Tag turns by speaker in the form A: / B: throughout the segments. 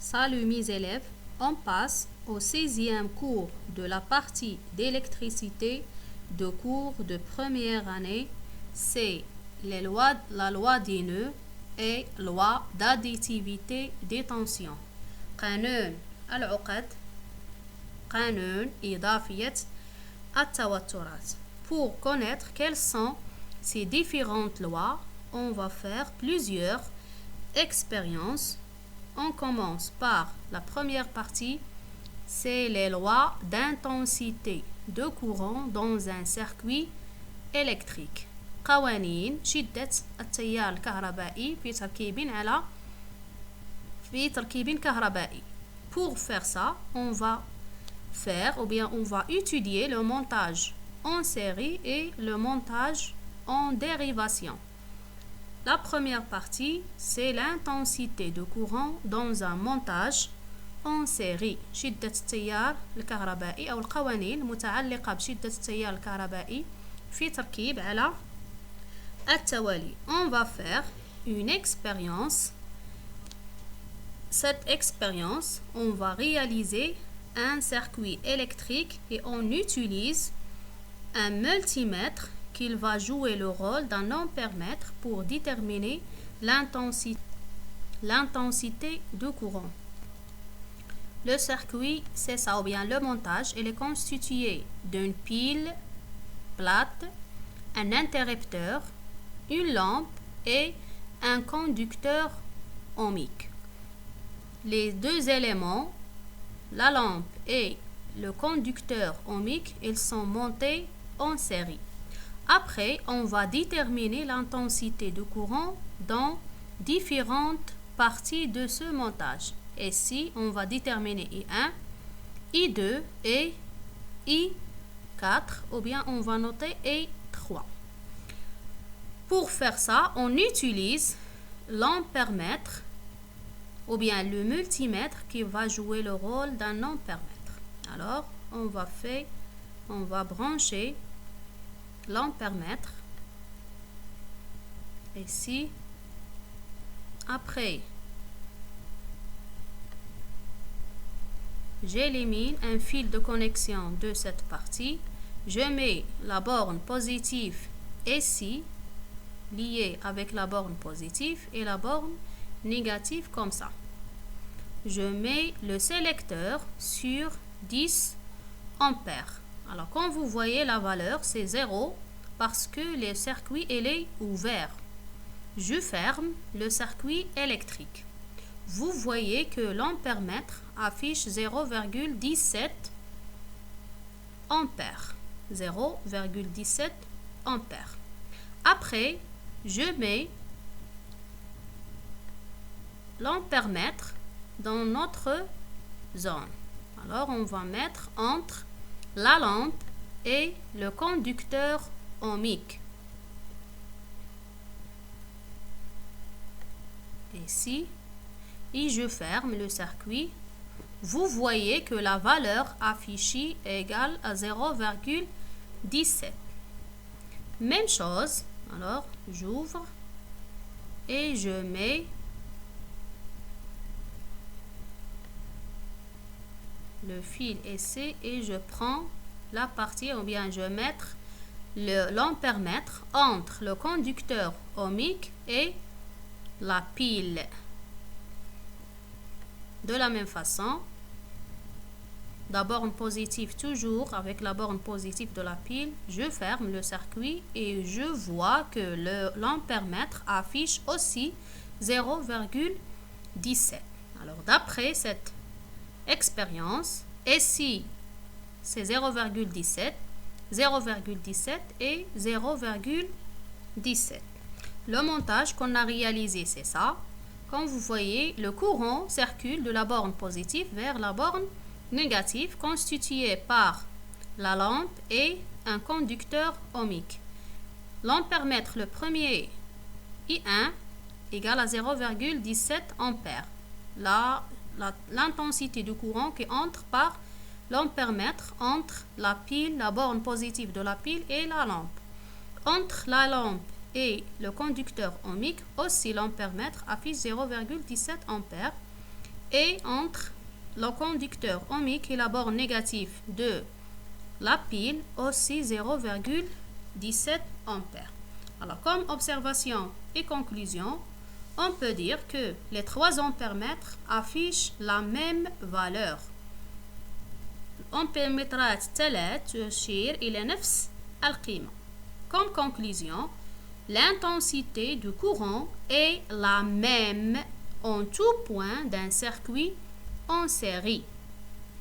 A: Salut mes élèves, on passe au 16e cours de la partie d'électricité de cours de première année. C'est la loi des nœuds et loi d'additivité des tensions. قانون العقد قانون إضافية التوترات. Pour connaître quelles sont ces différentes lois, on va faire plusieurs expériences. On commence par la première partie, c'est les lois d'intensité de courant dans un circuit électrique. قوانين شدة التيار الكهربائي في تركيب كهربائي. Pour faire ça, on va étudier le montage en série et le montage en dérivation. La première partie, c'est l'intensité de courant dans un montage en série. شدة التيار الكهربائي أو القوانين المتعلقة بشدة التيار الكهربائي في تركيب على التوالي. On va faire une expérience. Cette expérience, on va réaliser un circuit électrique et on utilise un multimètre qui va jouer le rôle d'un ampèremètre pour déterminer l'intensité de courant. Le circuit, c'est ça, ou bien le montage, il est constitué d'une pile plate, un interrupteur, une lampe et un conducteur ohmique. Les deux éléments, la lampe et le conducteur ohmique, ils sont montés en série. Après, on va déterminer l'intensité de courant dans différentes parties de ce montage. Ici, on va déterminer I1, I2 et I4, ou bien on va noter I3. Pour faire ça, on utilise l'ampèremètre ou bien le multimètre qui va jouer le rôle d'un ampèremètre. Alors, on va brancher l'ampèremètre ici. Après, j'élimine un fil de connexion de cette partie. Je mets la borne positive ici, liée avec la borne positive, et la borne négative comme ça. Je mets le sélecteur sur 10 ampères. Alors, quand vous voyez la valeur, c'est 0 parce que le circuit est ouvert. Je ferme le circuit électrique. Vous voyez que l'ampèremètre affiche 0,17 ampères. 0,17 ampères. Après, je mets l'ampèremètre dans notre zone. Alors, on va mettre entre la lampe et le conducteur ohmique. Ici, et je ferme le circuit. Vous voyez que la valeur affichée est égale à 0,17. Même chose, alors j'ouvre et je mets le fil ici et je prends la partie, ou bien je vais mettre l'ampèremètre entre le conducteur ohmique et la pile. De la même façon, la borne positive toujours avec la borne positive de la pile, je ferme le circuit et je vois que l'ampèremètre affiche aussi 0,17. Alors d'après cette expérience, ici c'est 0,17, 0,17 et 0,17. Le montage qu'on a réalisé, c'est ça. Comme vous voyez, le courant circule de la borne positive vers la borne négative constituée par la lampe et un conducteur ohmique. L'ampèremètre, le premier I1 égale à 0,17 ampères. L'intensité du courant qui entre par l'ampèremètre entre la pile, la borne positive de la pile et la lampe. Entre la lampe et le conducteur ohmique, aussi l'ampèremètre affiche 0,17 ampères. et entre le conducteur ohmique et la borne négative de la pile, aussi 0,17 ampères. Alors, comme observation et conclusion, on peut dire que les 3 ampères-mètres affichent la même valeur. الأمبيرمترات الثلاث تشير إلى نفس القيمة. Comme conclusion, l'intensité du courant est la même en tout point d'un circuit en série.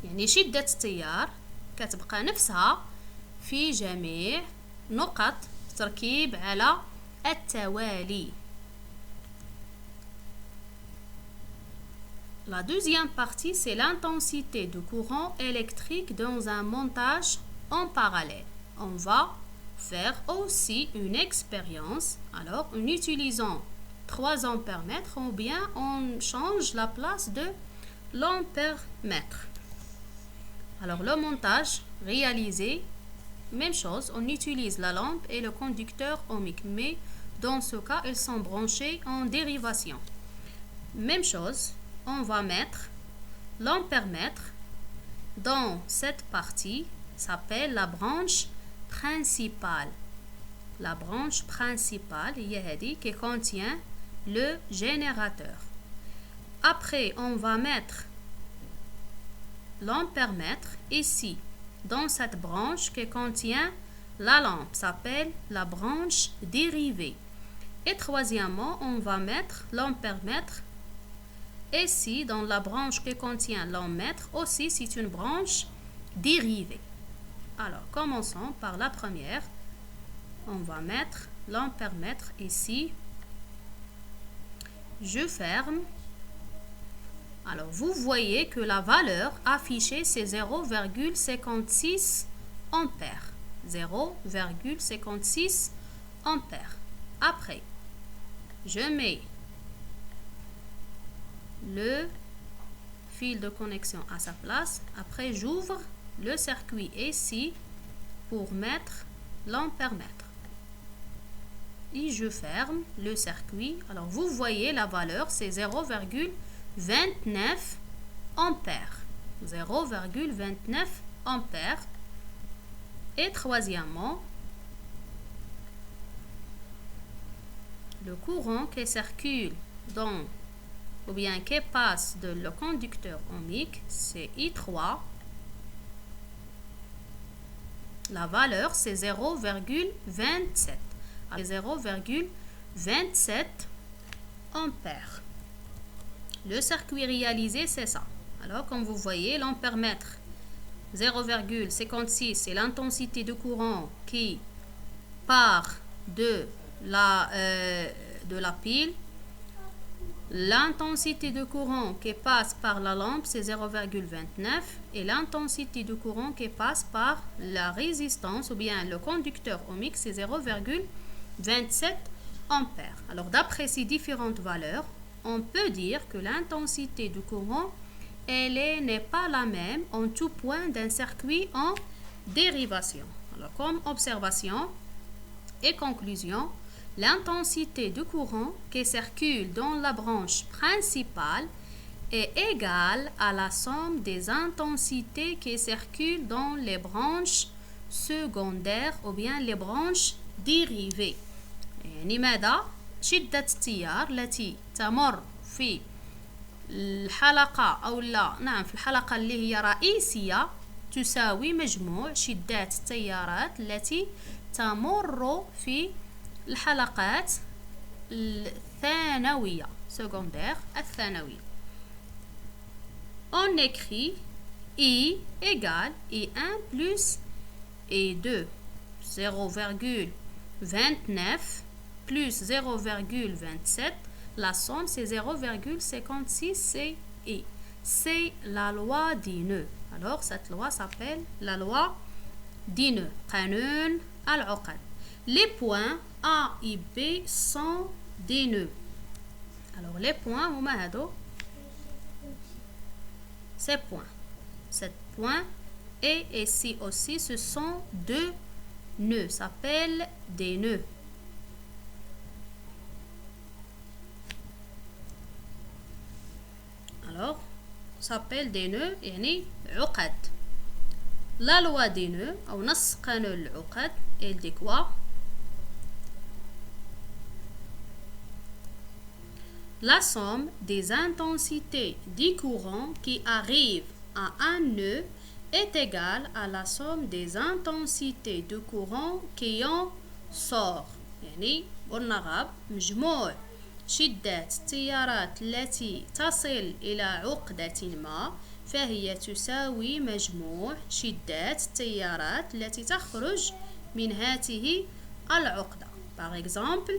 A: يعني شدة التيار كتبقى نفسها في جميع نقط التركيب على التوالي. La deuxième partie, c'est l'intensité du courant électrique dans un montage en parallèle. On va faire aussi une expérience. Alors, en utilisant 3 ampères-mètres, ou bien on change la place de l'ampère-mètre. Alors, le montage réalisé, même chose, on utilise la lampe et le conducteur ohmique, mais dans ce cas, ils sont branchés en dérivation. Même chose, on va mettre l'ampère-mètre dans cette partie, s'appelle la branche principale. La branche principale, qui contient le générateur. Après, on va mettre l'ampère-mètre ici, dans cette branche qui contient la lampe, s'appelle la branche dérivée. Et troisièmement, on va mettre l'ampère-mètre ici, dans la branche qui contient l'ampère-mètre, aussi c'est une branche dérivée. Alors, commençons par la première. On va mettre l'ampère-mètre ici. Je ferme. Alors, vous voyez que la valeur affichée, c'est 0,56 ampères. 0,56 ampères. Après, je mets le fil de connexion à sa place. Après, j'ouvre le circuit ici pour mettre l'ampère-mètre. Et je ferme le circuit. Alors, vous voyez la valeur, c'est 0,29 ampères. 0,29 ampères. Et troisièmement, le courant qui circule dans, ou bien qui passe de le conducteur ohmique, c'est I3. La valeur, c'est 0,27. 0,27 ampères. Le circuit réalisé, c'est ça. Alors, comme vous voyez, l'ampère-mètre 0,56, c'est l'intensité de courant qui part de la pile. L'intensité de courant qui passe par la lampe, c'est 0,29. Et l'intensité de courant qui passe par la résistance, ou bien le conducteur ohmique, c'est 0,27 ampères. Alors, d'après ces différentes valeurs, on peut dire que l'intensité du courant, elle n'est pas la même en tout point d'un circuit en dérivation. Alors, comme observation et conclusion, l'intensité du courant qui circule dans la branche principale est égale à la somme des intensités qui circulent dans les branches secondaires ou bien les branches dérivées. يعني ماذا؟ شدة التيار التي تمر في الحلقة أو لا نعم في الحلقة اللي هي رئيسية تساوي مجموع شدات التيارات التي تمر في الحلقات الثانوية secondaire الثانوية. On écrit I égale I1 plus I2 0,29 plus 0,27. La somme c'est 0,56 c'est I. C'est la loi des nœuds. Alors cette loi s'appelle la loi des nœuds. قانون العقد. Les points A et B sont des nœuds. Alors les points هما هادو ces points. Cet point et ici aussi ce sont deux nœuds. S'appellent des nœuds. Alors s'appelle des nœuds يعني عقد. La loi des nœuds أو نص قانون العقد elle dit quoi? La somme des intensités du courant qui arrive à un nœud est égale à la somme des intensités de courant qui en sort. يعني بالنغاب مجموع شدات التيارات التي تصل إلى عقدة ما فهي تساوي مجموع شدات التيارات التي تخرج من هذه العقدة. Par exemple,